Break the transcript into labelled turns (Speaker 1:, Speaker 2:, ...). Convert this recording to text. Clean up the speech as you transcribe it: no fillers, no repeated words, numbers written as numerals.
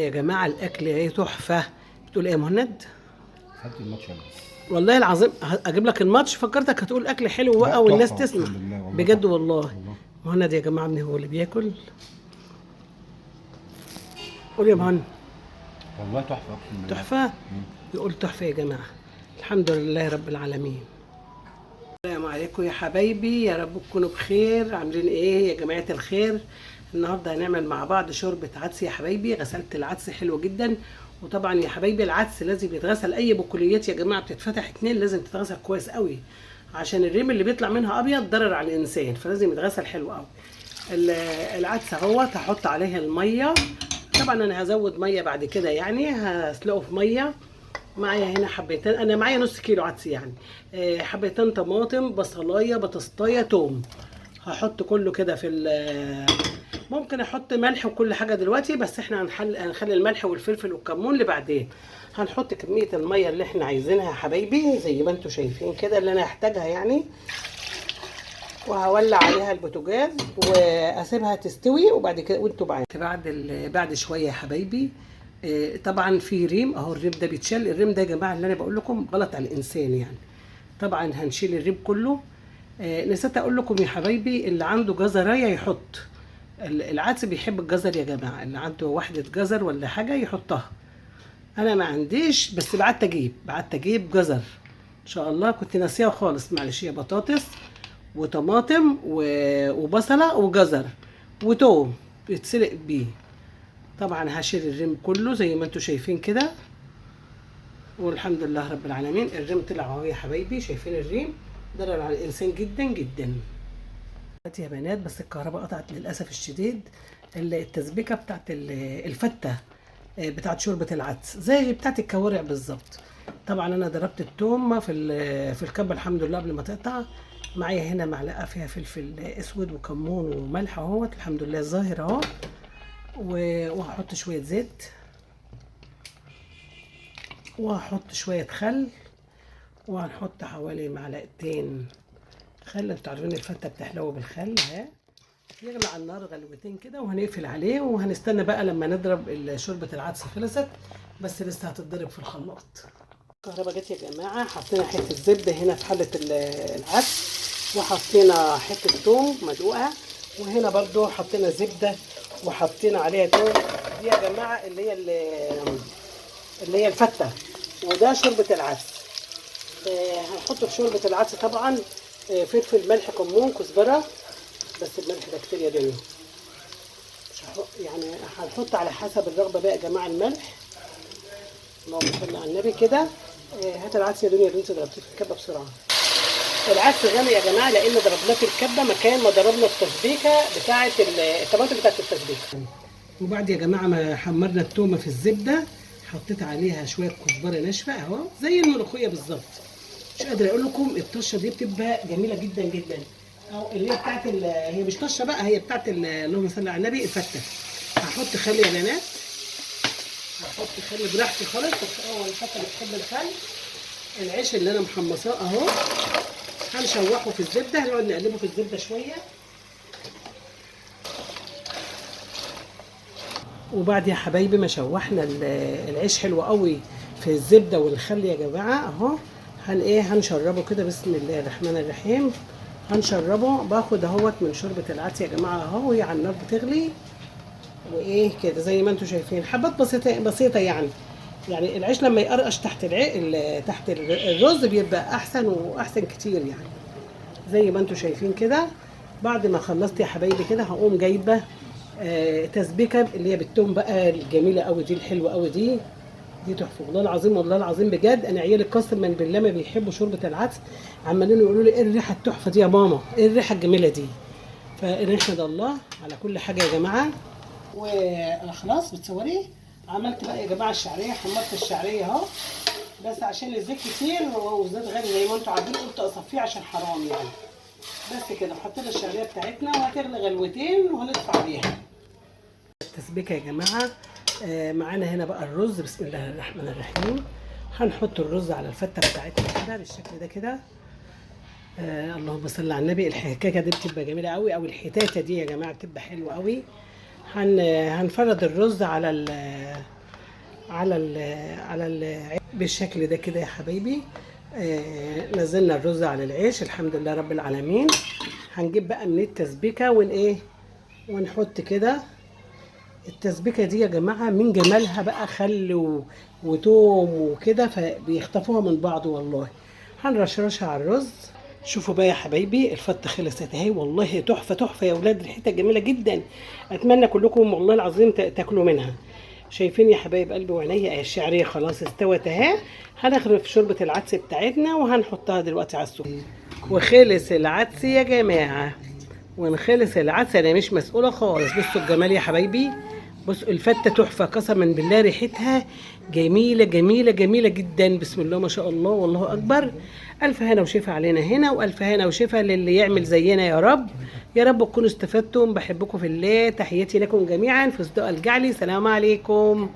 Speaker 1: يا جماعة الأكل ايه تحفة. بتقول ايه يا مهند؟
Speaker 2: هات الماتش يلا.
Speaker 1: والله العظيم اجيب لك الماتش، فكرتك هتقول اكل حلو
Speaker 2: لا
Speaker 1: بقى والناس
Speaker 2: تحفة
Speaker 1: تسمع.
Speaker 2: اقسم بالله، والله
Speaker 1: بجد
Speaker 2: تحفة.
Speaker 1: والله.
Speaker 2: والله.
Speaker 1: مهند يا جماعة ابني هو اللي بياكل. قول يا
Speaker 2: مم.
Speaker 1: مهند.
Speaker 2: والله تحفة اقسم بالله.
Speaker 1: تحفة.
Speaker 2: مم.
Speaker 1: يقول تحفة يا جماعة. الحمد لله رب العالمين. السلام عليكم يا حبايبي، يا رب تكونوا بخير. عاملين ايه يا جماعة الخير؟ النهارده هنعمل مع بعض شوربة عدس يا حبايبي. غسلت العدس حلو جدا. وطبعا يا حبايبي العدس لازم يتغسل، اي بقوليات يا جماعة بتتفتح اتنين لازم تتغسل كويس قوي، عشان الريم اللي بيطلع منها ابيض ضرر على الانسان، فلازم يتغسل حلو قوي. العدس اهوت هحط عليه المية. طبعا انا هزود مية بعد كده، يعني هسلقه في مية. معايا هنا حبيتين، انا معايا نص كيلو عدس يعني. حبيتين طماطم، بصلايه، بطاطايه، توم. هحط كله كده في ممكن احط ملح وكل حاجه دلوقتي، بس احنا هنخلي الملح والفلفل والكمون لبعدين. هنحط كميه الميه اللي احنا عايزينها يا حبايبي زي ما انتم شايفين كده اللي انا هحتاجها يعني. وهولع عليها البوتاجاز واسيبها تستوي، وبعد كده وانتوا بعد شويه يا حبايبي. طبعا في ريم اهو، الريم ده بيتشال. الريم ده يا جماعه اللي انا بقول لكم غلط على الانسان يعني. طبعا هنشيل الريم كله. نسيت اقول لكم يا حبايبي، اللي عنده جزرايه يحط. العدس بيحب الجزر يا جماعه، اللي عنده واحده جزر ولا حاجه يحطها. انا ما عنديش، بس بعت اجيب جزر ان شاء الله. كنت ناسيها خالص، معلش. هي بطاطس وطماطم وبصله وجزر وتوم بيتسلق بيه. طبعا هشيل الريم كله زي ما انتم شايفين كده. والحمد لله رب العالمين الريم طلع اهو يا حبايبي. شايفين الريم ضرر على الانسان جدا جدا. دلوقتي يا بنات بس الكهرباء قطعت للاسف الشديد. التسبيكه بتاعت الفته بتاعت شوربه العدس زي بتاعت الكوارع بالظبط. طبعا انا ضربت التوم في الكبه الحمد لله قبل ما تقطع. معايا هنا معلقه فيها فلفل اسود وكمون وملح اهوت الحمد لله ظاهر اهو. وهحط شويه زيت، وهحط شويه خل، وهنحط حوالي معلقتين خل. انتوا عارفين الفته بتحلو بالخل اهي. يغلى على النار غلوتين كده وهنقفل عليه، وهنستنى بقى لما نضرب شوربه العدس. خلصت بس لسه هتتضرب في الخلاط. الكهرباء جت يا جماعه. حطينا حته زبده هنا في حله العدس، وحطينا حته توم مدقوقه، وهنا برضو حطينا زبده وحطينا عليها توم. دي يا جماعه اللي هي الفته، وده شوربه العدس. هنحط في شوربه العدس طبعا فلفل، ملح، كمون، كزبره. بس الملح ده كتير يا دنيا، مش يعني هنحط على حسب الرغبه بقى يا جماعه الملح. اللهم صل على النبي كده. هات العدس يا دنيا اللي انت ضربتيه في الكبه بسرعه. العدس غني يا جماعه لان ضربناه في الكبه مكان ما ضربنا التسبيكه بتاعه الطماطم بتاعه التسبيكه. وبعد يا جماعه ما حمرنا التومه في الزبده، حطيت عليها شويه كزبره ناشفه اهو زي الملوخيه بالظبط. مش قادره اقول لكم الطشه دي بتبقى جميله جدا جدا. او اللي هي بتاعت هي مش طشه بقى، هي بتاعت اللهم صل على النبي الفته. هحط خل يا بنات، هحط خل براحتي خالص، بس اول الفته بتحب الخل. العيش اللي انا محمصاه اهو هنشوحه في الزبده، هنقعد نقلبه في الزبده شويه. وبعد يا حبايبي ما شوحنا العيش حلو قوي في الزبده والخل يا جماعه اهو. هنشربه كده بسم الله الرحمن الرحيم. هنشربه. باخد اهوت من شوربه العدس يا جماعه اهو، وهي على النار بتغلي. كده زي ما انتم شايفين حبات بسيطه بسيطه يعني. يعني العيش لما يقرقش تحت الرز بيبقى احسن واحسن كتير يعني. زي ما انتم شايفين كده. بعد ما خلصت يا حبايبي كده هقوم جايبه تسبيكه اللي هي بالثوم بقى الجميله قوي دي، الحلوه قوي دي. دي تحفه والله العظيم، والله العظيم بجد. انا عيالي قسما بالله ما بيحبوا شوربه العدس، عمالين يقولوا لي ايه الريحه التحفه دي يا ماما، ايه الريحه الجميله دي. فنحمد الله على كل حاجه يا جماعه. وخلاص بتصوري. عملت بقى يا جماعه الشعريه، حمرت الشعريه اهو. بس عشان الزيت كتير والزيت غالي زي ما انتم عارفين قلت اصفيه عشان حرام يعني. بس كده حطينا الشعريه بتاعتنا وهتغلي غلوتين وهنطفي عليها. التسبيكه يا جماعه. معانا هنا بقى الرز بسم الله الرحمن الرحيم. هنحط الرز على الفته بتاعتنا كده بالشكل ده كده. اللهم صل على النبي. الحكاكه دي بتبقى جميله قوي، او الحتاته دي يا جماعه بتبقى حلوه قوي. هنفرد الرز على ال بالشكل ده كده يا حبايبي. نزلنا الرز على العيش الحمد لله رب العالمين. هنجيب بقى من التسبيكه ونحط كده. التسبيكه دي يا جماعه من جمالها بقى خل وتوم وكده، فبيخطفوها من بعض والله. هنرشرشها على الرز. شوفوا بقى يا حبايبي الفته خلصت اهي، والله تحفه تحفه يا اولاد، ريحتها جميله جدا. اتمنى كلكم والله العظيم تاكلوا منها. شايفين يا حبايب قلبي وعينيا الشعريه خلاص استوت اهي. هنغرف شوربه العدس بتاعتنا وهنحطها دلوقتي على السفره. وخلص العدس يا جماعه، ونخلص العدس انا مش مسؤوله خالص. بصوا الجمال يا حبايبي، بصوا الفته تحفه قسما بالله، ريحتها جميله جميله جميله جدا. بسم الله ما شاء الله والله اكبر. الف هنا وشفا علينا هنا، والف هنا وشفا للي يعمل زينا يا رب. يا رب تكونوا استفدتم. بحبكم في الله. تحياتي لكم جميعا في صدق الجعلي. سلام عليكم.